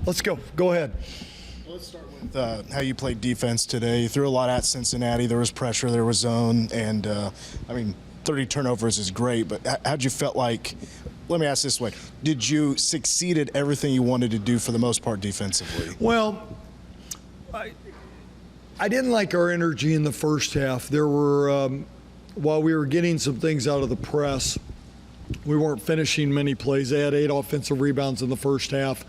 let's go. Go ahead. Let's start with how you played defense today. You threw a lot at Cincinnati. There was pressure, there was zone, and 30 turnovers is great, but how'd you felt like, let me ask this way, did you succeed at everything you wanted to do for the most part defensively? Well, I didn't like our energy in the first half. There were, while we were getting some things out of the press, we weren't finishing many plays. They had 8 offensive rebounds in the first half.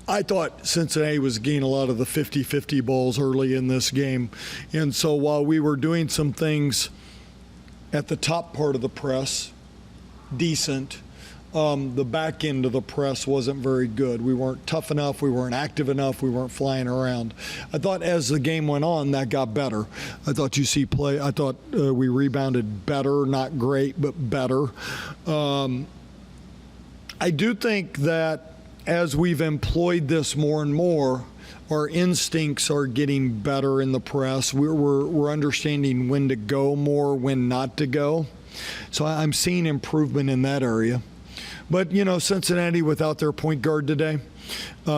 I thought Cincinnati was getting a lot of the 50-50 balls early in this game. And so while we were doing some things at the top part of the press, decent, the back end of the press wasn't very good. We weren't tough enough. We weren't active enough. We weren't flying around. I thought as the game went on, that got better. I thought we rebounded better, not great, but better. I do think that as we've employed this more and more, our instincts are getting better in the press. We're understanding when to go more, when not to go. So I'm seeing improvement in that area. But, Cincinnati without their point guard today,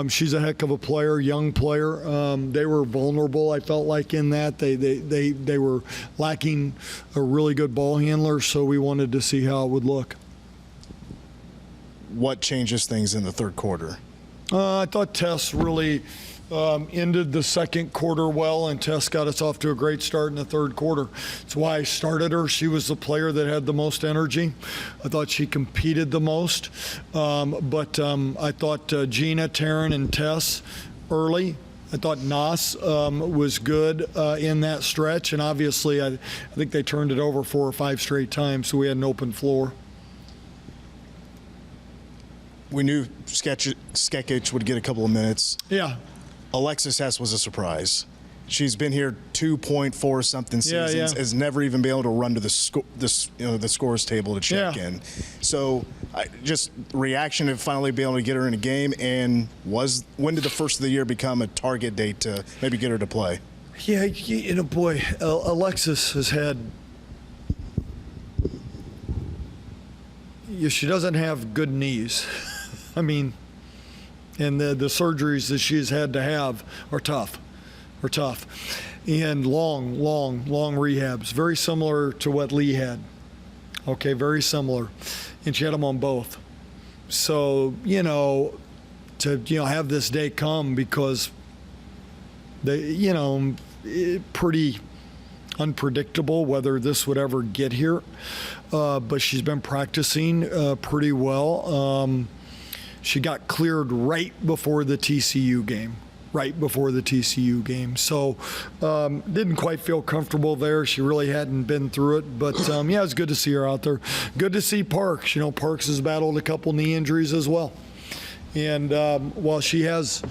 she's a heck of a player, young player. They were vulnerable, I felt like, in that. They were lacking a really good ball handler, so we wanted to see how it would look. What changes things in the third quarter? I thought Tess really ended the second quarter well, and Tess got us off to a great start in the third quarter. That's why I started her. She was the player that had the most energy. I thought she competed the most. But I thought Gina, Taryn, and Tess early. I thought Nas was good in that stretch, and obviously I think they turned it over 4 or 5 straight times, so we had an open floor. We knew Skekic would get a couple of minutes. Yeah. Alexis Hess was a surprise. She's been here 2.4 something seasons, has never even been able to run to the scores table to check in. So just reaction to finally being able to get her in a game, and when did the first of the year become a target date to maybe get her to play? Yeah, boy, Alexis has had. She doesn't have good knees. I mean, and the surgeries that she's had to have are tough, and long rehabs, very similar to what Lee had. Okay, very similar, and she had them on both. So to have this day come because pretty unpredictable whether this would ever get here, but she's been practicing pretty well. She got cleared right before the TCU game. So didn't quite feel comfortable there. She really hadn't been through it, but yeah, it's good to see her out there. Good to see Parks. Parks has battled a couple knee injuries as well, and while she has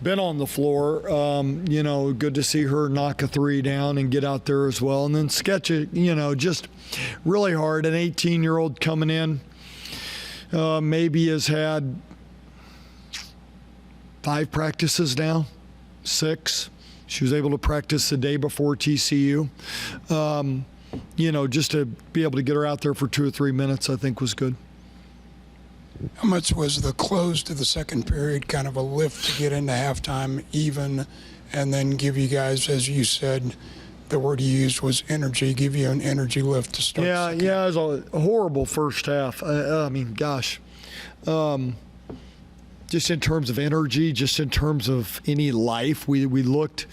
been on the floor, good to see her knock a 3 down and get out there as well. And then Sketch, just really hard. An 18-year-old coming in, maybe has had 5 practices now, 6. She was able to practice the day before TCU. Just to be able to get her out there for 2 or 3 minutes, I think was good. How much was the close to the second period kind of a lift to get into halftime even, and then give you guys, as you said, the word you used was energy, give you an energy lift to start? Yeah, it was a horrible first half. I mean, gosh. Just in terms of energy, just in terms of any life, we looked,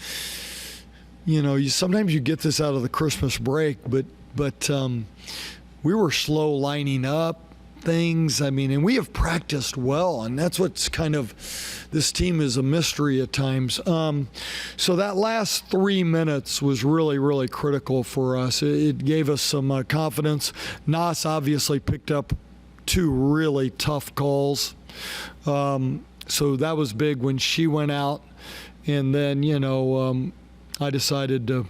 sometimes you get this out of the Christmas break, but we were slow lining up things. And we have practiced well, and that's what's kind of, this team is a mystery at times. So that last 3 minutes was really, really critical for us. It gave us some confidence. Nas obviously picked up 2 really tough calls. So that was big when she went out, and then, I decided to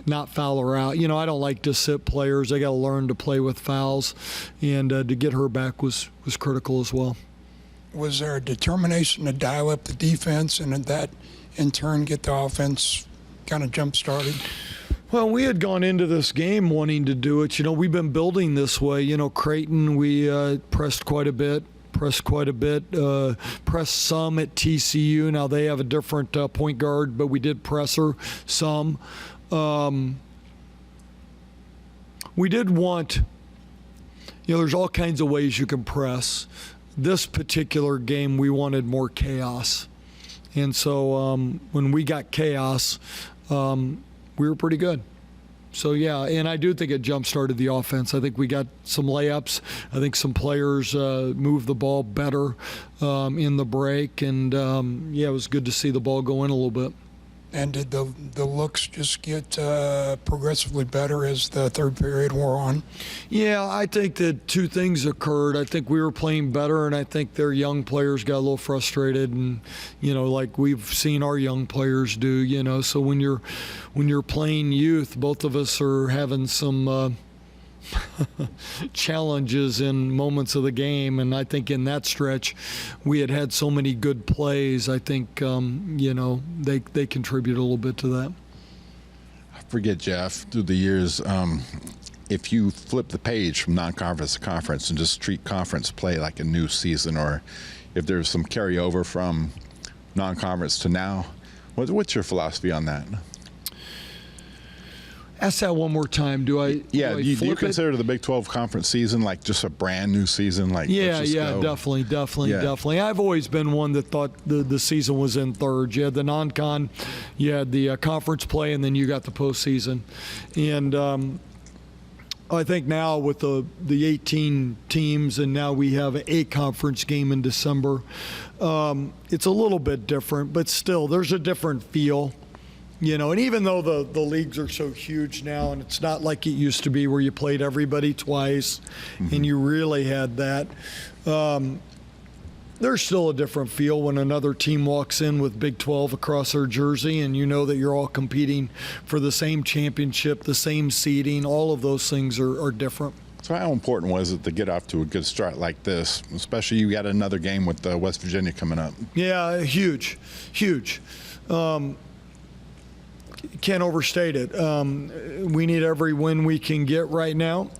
not foul her out. I don't like to sit players. They got to learn to play with fouls, and to get her back was critical as well. Was there a determination to dial up the defense, and that in turn get the offense kind of jump-started? Well, we had gone into this game wanting to do it. We've been building this way. Creighton, we pressed quite a bit. Pressed quite a bit. Pressed some at TCU. Now they have a different point guard, but we did press her some. We did want, there's all kinds of ways you can press. This particular game, we wanted more chaos. And so when we got chaos, we were pretty good. So, yeah, and I do think it jump-started the offense. I think we got some layups. I think some players moved the ball better in the break. And, it was good to see the ball go in a little bit. And did the looks just get progressively better as the third period wore on? Yeah, I think that two things occurred. I think we were playing better, and I think their young players got a little frustrated, and like we've seen our young players do. So when you're playing youth, both of us are having some challenges in moments of the game, and I think in that stretch we had so many good plays. I think they contribute a little bit to that. I forget, Jeff, through the years, if you flip the page from non-conference to conference and just treat conference play like a new season, or if there's some carryover from non-conference to now, what's your philosophy on that? Ask that one more time. Do you consider the Big 12 conference season like just a brand new season? Definitely. I've always been one that thought the season was in thirds. You had the non-con, you had the conference play, and then you got the postseason. And I think now with the 18 teams, and now we have a conference game in December, it's a little bit different, but still there's a different feel. And even though the leagues are so huge now, and it's not like it used to be where you played everybody twice, and you really had that, there's still a different feel when another team walks in with Big 12 across their jersey, and you know that you're all competing for the same championship, the same seeding. All of those things are different. So how important was it to get off to a good start like this, especially you got another game with West Virginia coming up? Yeah, huge. Can't overstate it. We need every win we can get right now.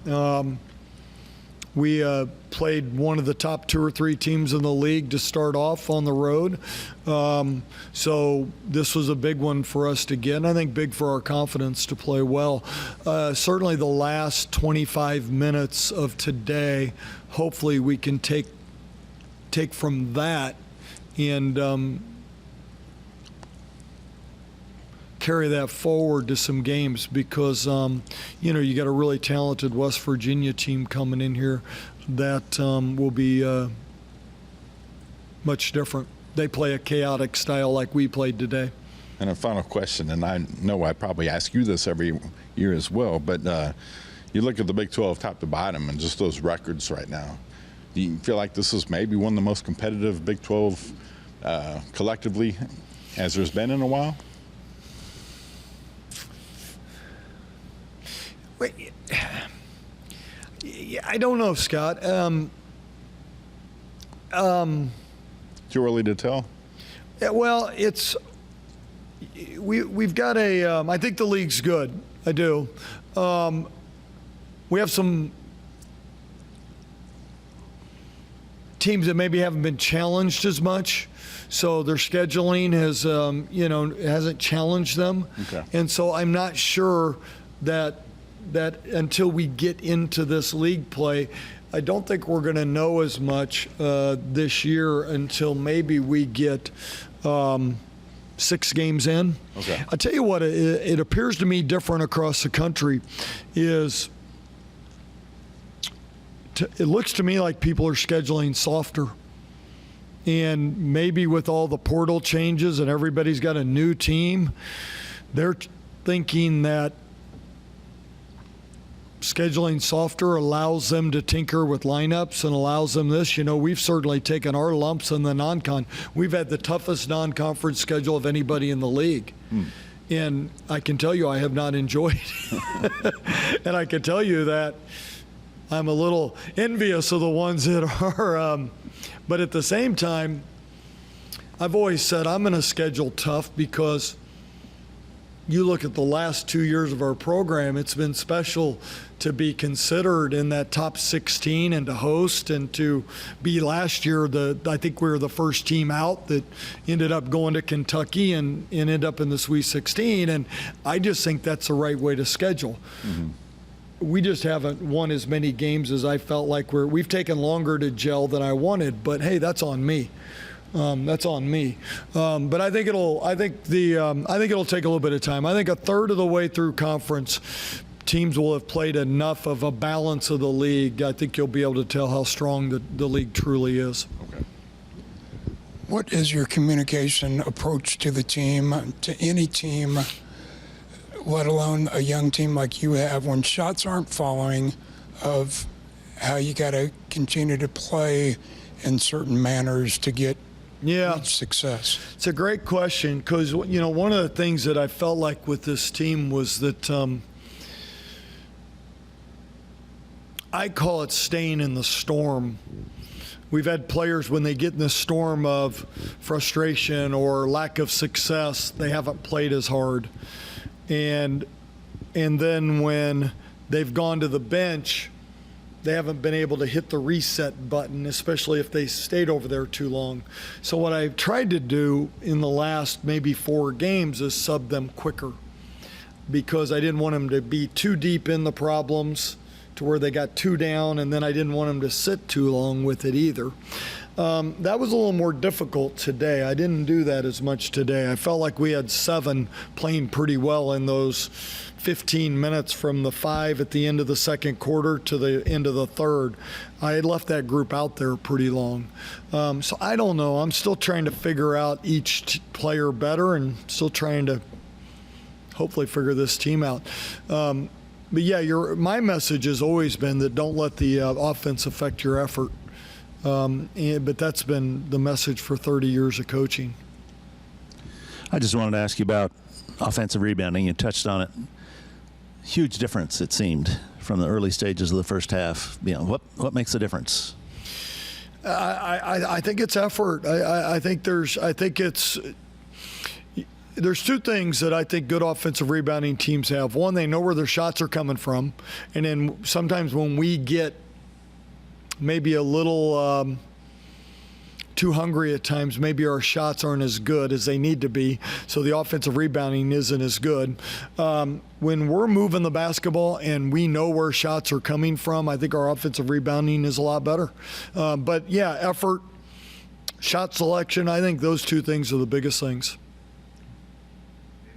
We played one of the top 2 or 3 teams in the league to start off on the road. So this was a big one for us to get, and I think big for our confidence to play well. Certainly the last 25 minutes of today, hopefully we can take from that and carry that forward to some games, because you got a really talented West Virginia team coming in here that will be much different. They play a chaotic style like we played today. And a final question, and I know I probably ask you this every year as well, but you look at the Big 12 top to bottom and just those records right now. Do you feel like this is maybe one of the most competitive Big 12 collectively as there's been in a while? I don't know, Scott. Too early to tell? Well, we've got I think the league's good. I do. We have some teams that maybe haven't been challenged as much, so their scheduling has, hasn't challenged them. Okay. And so I'm not sure that until we get into this league play, I don't think we're going to know as much this year until maybe we get 6 games in. Okay. I'll tell you what, it appears to me different across the country is it looks to me like people are scheduling softer. And maybe with all the portal changes and everybody's got a new team, they're thinking that scheduling softer allows them to tinker with lineups and allows them this. We've certainly taken our lumps in the non-con. We've had the toughest non-conference schedule of anybody in the league. And I can tell you I have not enjoyed it. And I can tell you that I'm a little envious of the ones that are, but at the same time, I've always said I'm going to schedule tough because you look at the last 2 years of our program, it's been special to be considered in that top 16 and to host and to be last year. I think we were the first team out that ended up going to Kentucky and ended up in the Sweet 16. And I just think that's the right way to schedule. Mm-hmm. We just haven't won as many games as I felt like we've taken longer to gel than I wanted, but hey, that's on me. That's on me. But I think it'll take a little bit of time. I think a third of the way through conference, teams will have played enough of a balance of the league. I think you'll be able to tell how strong the league truly is. Okay. What is your communication approach to the team, to any team, let alone a young team like you have, when shots aren't falling, of how you got to continue to play in certain manners to get success? It's a great question, because one of the things that I felt like with this team was that I call it staying in the storm. We've had players, when they get in the storm of frustration or lack of success, they haven't played as hard. And then when they've gone to the bench, they haven't been able to hit the reset button, especially if they stayed over there too long. So what I've tried to do in the last maybe 4 games is sub them quicker, because I didn't want them to be too deep in the problems to where they got too down, and then I didn't want them to sit too long with it either. That was a little more difficult today. I didn't do that as much today. I felt like we had 7 playing pretty well in those 15 minutes from the 5 at the end of the second quarter to the end of the third. I had left that group out there pretty long. So I don't know. I'm still trying to figure out each player better and still trying to hopefully figure this team out. But yeah, my message has always been that don't let the offense affect your effort. But that's been the message for 30 years of coaching. I just wanted to ask you about offensive rebounding. You touched on it. Huge difference, it seemed, from the early stages of the first half. What makes the difference? I think it's effort. There's 2 things that I think good offensive rebounding teams have. One, they know where their shots are coming from, and then sometimes when we get maybe a little too hungry at times, maybe our shots aren't as good as they need to be, so the offensive rebounding isn't as good. When we're moving the basketball and we know where shots are coming from, I think our offensive rebounding is a lot better. But yeah, effort, shot selection, I think those 2 things are the biggest things.